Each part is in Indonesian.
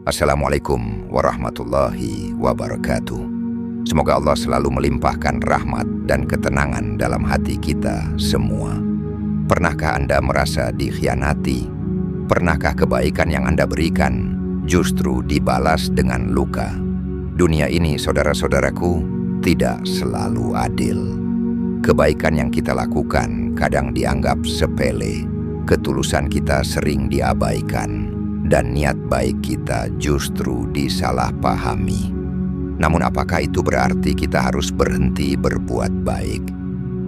Assalamualaikum warahmatullahi wabarakatuh. Semoga Allah selalu melimpahkan rahmat dan ketenangan dalam hati kita semua. Pernahkah Anda merasa dikhianati? Pernahkah kebaikan yang Anda berikan justru dibalas dengan luka? Dunia ini, saudara-saudaraku, tidak selalu adil. Kebaikan yang kita lakukan kadang dianggap sepele, ketulusan kita sering diabaikan, dan niat baik kita justru disalahpahami. Namun apakah itu berarti kita harus berhenti berbuat baik?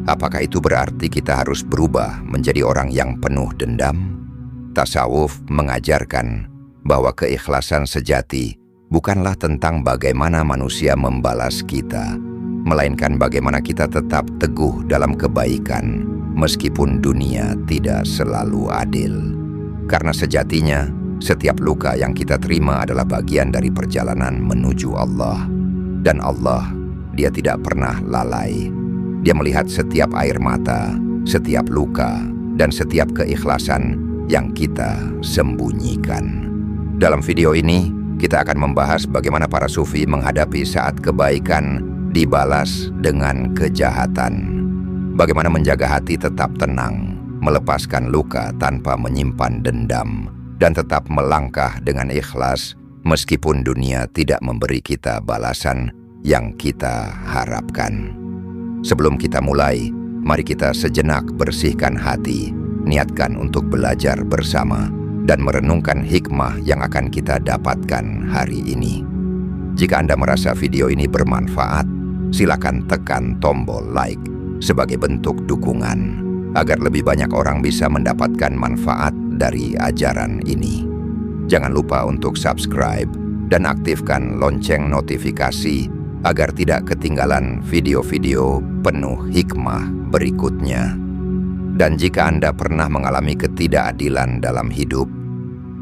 Apakah itu berarti kita harus berubah menjadi orang yang penuh dendam? Tasawuf mengajarkan bahwa keikhlasan sejati bukanlah tentang bagaimana manusia membalas kita, melainkan bagaimana kita tetap teguh dalam kebaikan meskipun dunia tidak selalu adil. Karena sejatinya, setiap luka yang kita terima adalah bagian dari perjalanan menuju Allah. Dan Allah, Dia tidak pernah lalai. Dia melihat setiap air mata, setiap luka, dan setiap keikhlasan yang kita sembunyikan. Dalam video ini, kita akan membahas bagaimana para sufi menghadapi saat kebaikan dibalas dengan kejahatan. Bagaimana menjaga hati tetap tenang, melepaskan luka tanpa menyimpan dendam, dan tetap melangkah dengan ikhlas meskipun dunia tidak memberi kita balasan yang kita harapkan. Sebelum kita mulai, mari kita sejenak bersihkan hati, niatkan untuk belajar bersama, dan merenungkan hikmah yang akan kita dapatkan hari ini. Jika Anda merasa video ini bermanfaat, silakan tekan tombol like sebagai bentuk dukungan, agar lebih banyak orang bisa mendapatkan manfaat dari ajaran ini. Jangan lupa untuk subscribe dan aktifkan lonceng notifikasi agar tidak ketinggalan video-video penuh hikmah berikutnya. Dan jika Anda pernah mengalami ketidakadilan dalam hidup,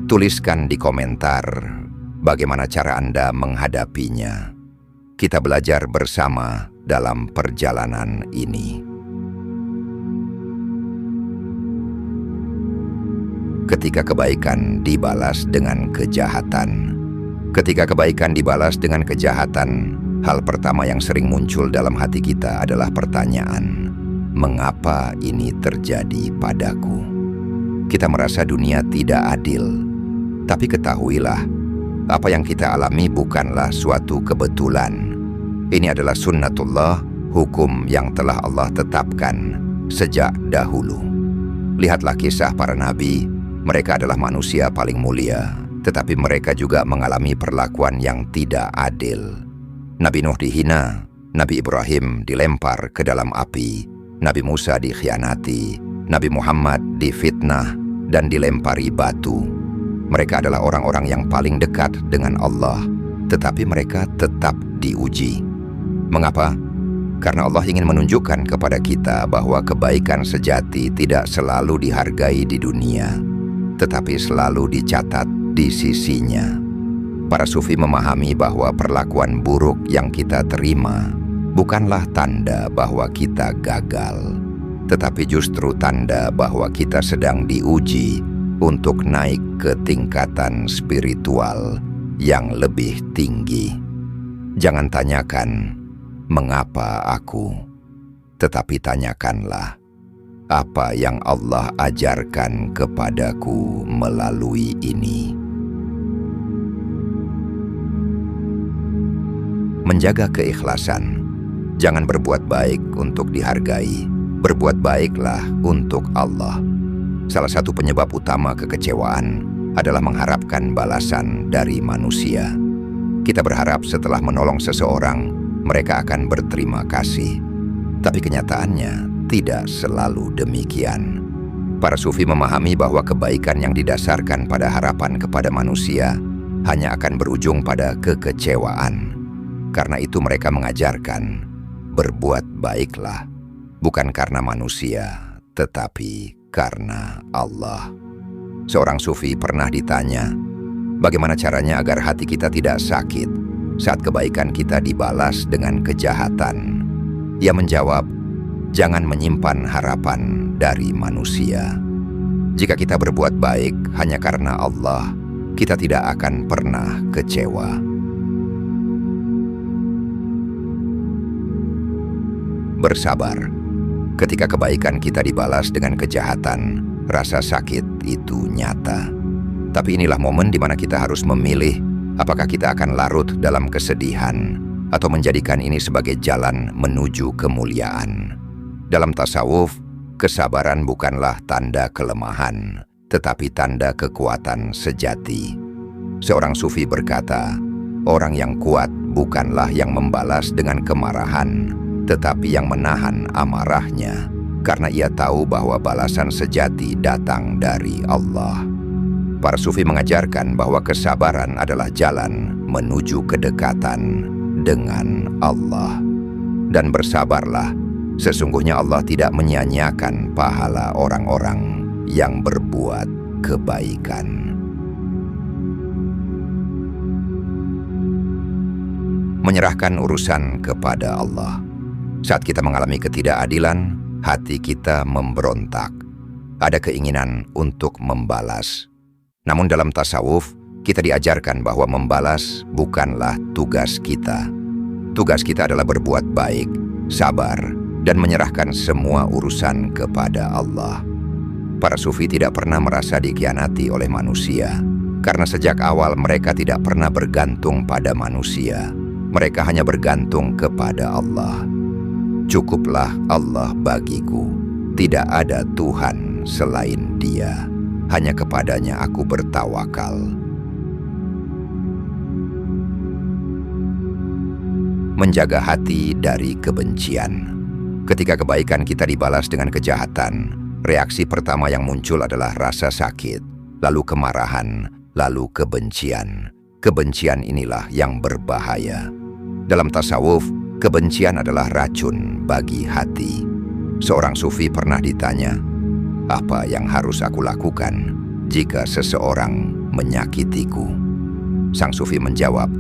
tuliskan di komentar bagaimana cara Anda menghadapinya. Kita belajar bersama dalam perjalanan ini. Ketika kebaikan dibalas dengan kejahatan. Ketika kebaikan dibalas dengan kejahatan, hal pertama yang sering muncul dalam hati kita adalah pertanyaan, mengapa ini terjadi padaku? Kita merasa dunia tidak adil, tapi ketahuilah, apa yang kita alami bukanlah suatu kebetulan. Ini adalah sunnatullah, hukum yang telah Allah tetapkan sejak dahulu. Lihatlah kisah para nabi. Mereka adalah manusia paling mulia, tetapi mereka juga mengalami perlakuan yang tidak adil. Nabi Nuh dihina, Nabi Ibrahim dilempar ke dalam api, Nabi Musa dikhianati, Nabi Muhammad difitnah dan dilempari batu. Mereka adalah orang-orang yang paling dekat dengan Allah, tetapi mereka tetap diuji. Mengapa? Karena Allah ingin menunjukkan kepada kita bahwa kebaikan sejati tidak selalu dihargai di dunia, tetapi selalu dicatat di sisinya. Para sufi memahami bahwa perlakuan buruk yang kita terima bukanlah tanda bahwa kita gagal, tetapi justru tanda bahwa kita sedang diuji untuk naik ke tingkatan spiritual yang lebih tinggi. Jangan tanyakan, mengapa aku? Tetapi tanyakanlah, apa yang Allah ajarkan kepadaku melalui ini? Menjaga keikhlasan. Jangan berbuat baik untuk dihargai. Berbuat baiklah untuk Allah. Salah satu penyebab utama kekecewaan adalah mengharapkan balasan dari manusia. Kita berharap setelah menolong seseorang, mereka akan berterima kasih. Tapi kenyataannya tidak selalu demikian. Para sufi memahami bahwa kebaikan yang didasarkan pada harapan kepada manusia hanya akan berujung pada kekecewaan. Karena itu mereka mengajarkan, berbuat baiklah, bukan karena manusia, tetapi karena Allah. Seorang sufi pernah ditanya, bagaimana caranya agar hati kita tidak sakit saat kebaikan kita dibalas dengan kejahatan? Ia menjawab, jangan menyimpan harapan dari manusia. Jika kita berbuat baik hanya karena Allah, kita tidak akan pernah kecewa. Bersabar. Ketika kebaikan kita dibalas dengan kejahatan, rasa sakit itu nyata. Tapi inilah momen di mana kita harus memilih apakah kita akan larut dalam kesedihan atau menjadikan ini sebagai jalan menuju kemuliaan. Dalam tasawuf, kesabaran bukanlah tanda kelemahan, tetapi tanda kekuatan sejati. Seorang sufi berkata, orang yang kuat bukanlah yang membalas dengan kemarahan, tetapi yang menahan amarahnya, karena ia tahu bahwa balasan sejati datang dari Allah. Para sufi mengajarkan bahwa kesabaran adalah jalan menuju kedekatan dengan Allah. Dan bersabarlah, sesungguhnya Allah tidak menyia-nyiakan pahala orang-orang yang berbuat kebaikan. Menyerahkan urusan kepada Allah. Saat kita mengalami ketidakadilan, hati kita memberontak. Ada keinginan untuk membalas. Namun dalam tasawuf, kita diajarkan bahwa membalas bukanlah tugas kita. Tugas kita adalah berbuat baik, sabar, dan menyerahkan semua urusan kepada Allah. Para sufi tidak pernah merasa dikhianati oleh manusia, karena sejak awal mereka tidak pernah bergantung pada manusia. Mereka hanya bergantung kepada Allah. Cukuplah Allah bagiku, tidak ada Tuhan selain Dia. Hanya kepadanya aku bertawakal. Menjaga hati dari kebencian. Ketika kebaikan kita dibalas dengan kejahatan, reaksi pertama yang muncul adalah rasa sakit, lalu kemarahan, lalu kebencian. Kebencian inilah yang berbahaya. Dalam tasawuf, kebencian adalah racun bagi hati. Seorang sufi pernah ditanya, apa yang harus aku lakukan jika seseorang menyakitiku? Sang sufi menjawab,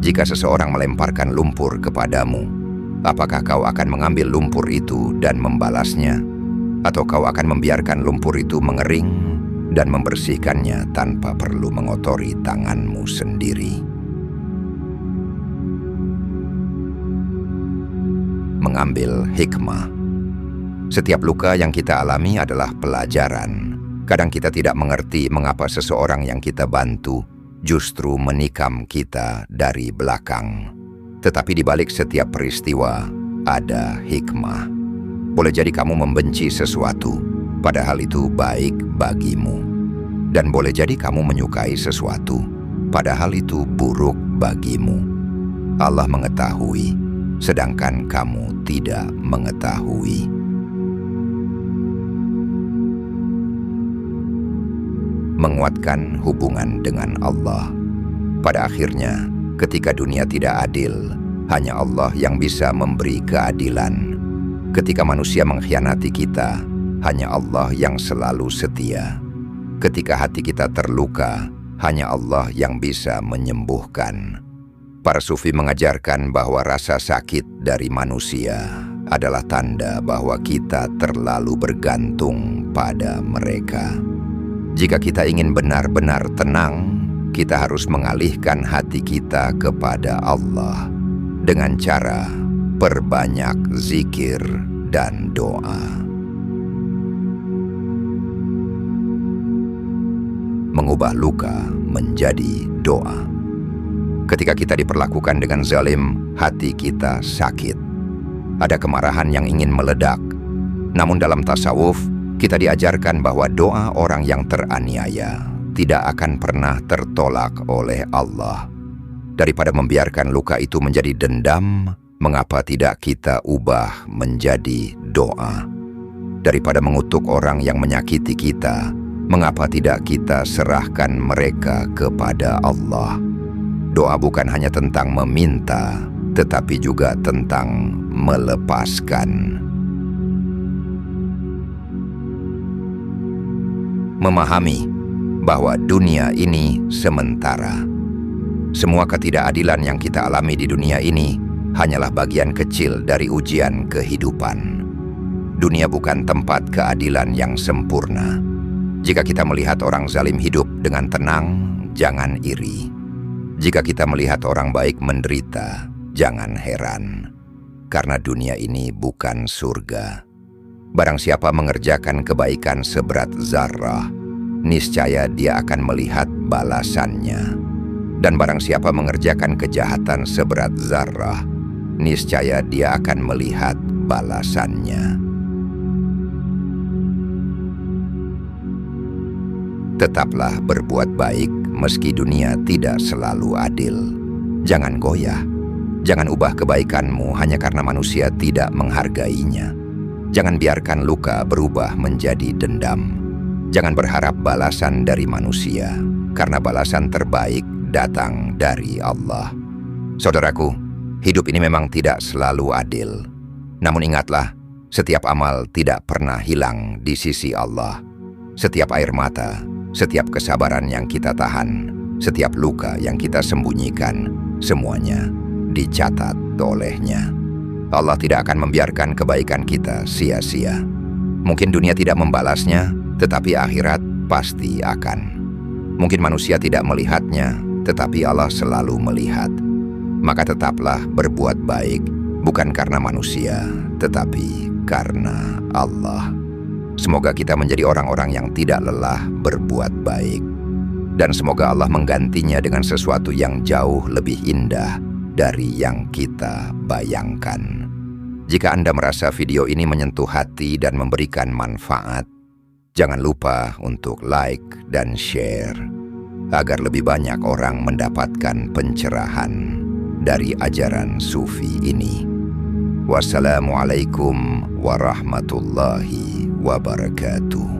jika seseorang melemparkan lumpur kepadamu, apakah kau akan mengambil lumpur itu dan membalasnya? Atau kau akan membiarkan lumpur itu mengering dan membersihkannya tanpa perlu mengotori tanganmu sendiri? Mengambil hikmah. Setiap luka yang kita alami adalah pelajaran. Kadang kita tidak mengerti mengapa seseorang yang kita bantu justru menikam kita dari belakang. Tetapi di balik setiap peristiwa ada hikmah. Boleh jadi kamu membenci sesuatu, padahal itu baik bagimu. Dan boleh jadi kamu menyukai sesuatu, padahal itu buruk bagimu. Allah mengetahui, sedangkan kamu tidak mengetahui. Menguatkan hubungan dengan Allah. Pada akhirnya, ketika dunia tidak adil, hanya Allah yang bisa memberi keadilan. Ketika manusia mengkhianati kita, hanya Allah yang selalu setia. Ketika hati kita terluka, hanya Allah yang bisa menyembuhkan. Para sufi mengajarkan bahwa rasa sakit dari manusia adalah tanda bahwa kita terlalu bergantung pada mereka. Jika kita ingin benar-benar tenang, kita harus mengalihkan hati kita kepada Allah dengan cara perbanyak zikir dan doa. Mengubah luka menjadi doa. Ketika kita diperlakukan dengan zalim, hati kita sakit. Ada kemarahan yang ingin meledak. Namun dalam tasawuf, kita diajarkan bahwa doa orang yang teraniaya tidak akan pernah tertolak oleh Allah. Daripada membiarkan luka itu menjadi dendam, mengapa tidak kita ubah menjadi doa? Daripada mengutuk orang yang menyakiti kita, mengapa tidak kita serahkan mereka kepada Allah? Doa bukan hanya tentang meminta, tetapi juga tentang melepaskan. Memahami bahwa dunia ini sementara. Semua ketidakadilan yang kita alami di dunia ini hanyalah bagian kecil dari ujian kehidupan. Dunia bukan tempat keadilan yang sempurna. Jika kita melihat orang zalim hidup dengan tenang, jangan iri. Jika kita melihat orang baik menderita, jangan heran. Karena dunia ini bukan surga. Barang siapa mengerjakan kebaikan seberat zarah, niscaya dia akan melihat balasannya. Dan barang siapa mengerjakan kejahatan seberat zarah, niscaya dia akan melihat balasannya. Tetaplah berbuat baik meski dunia tidak selalu adil. Jangan goyah. Jangan ubah kebaikanmu hanya karena manusia tidak menghargainya. Jangan biarkan luka berubah menjadi dendam. Jangan berharap balasan dari manusia, karena balasan terbaik datang dari Allah. Saudaraku, hidup ini memang tidak selalu adil. Namun ingatlah, setiap amal tidak pernah hilang di sisi Allah. Setiap air mata, setiap kesabaran yang kita tahan, setiap luka yang kita sembunyikan, semuanya dicatat oleh-Nya. Allah tidak akan membiarkan kebaikan kita sia-sia. Mungkin dunia tidak membalasnya, tetapi akhirat pasti akan. Mungkin manusia tidak melihatnya, tetapi Allah selalu melihat. Maka tetaplah berbuat baik, bukan karena manusia, tetapi karena Allah. Semoga kita menjadi orang-orang yang tidak lelah berbuat baik. Dan semoga Allah menggantinya dengan sesuatu yang jauh lebih indah dari yang kita bayangkan. Jika Anda merasa video ini menyentuh hati dan memberikan manfaat, jangan lupa untuk like dan share, agar lebih banyak orang mendapatkan pencerahan dari ajaran sufi ini. Wassalamualaikum warahmatullahi wabarakatuh.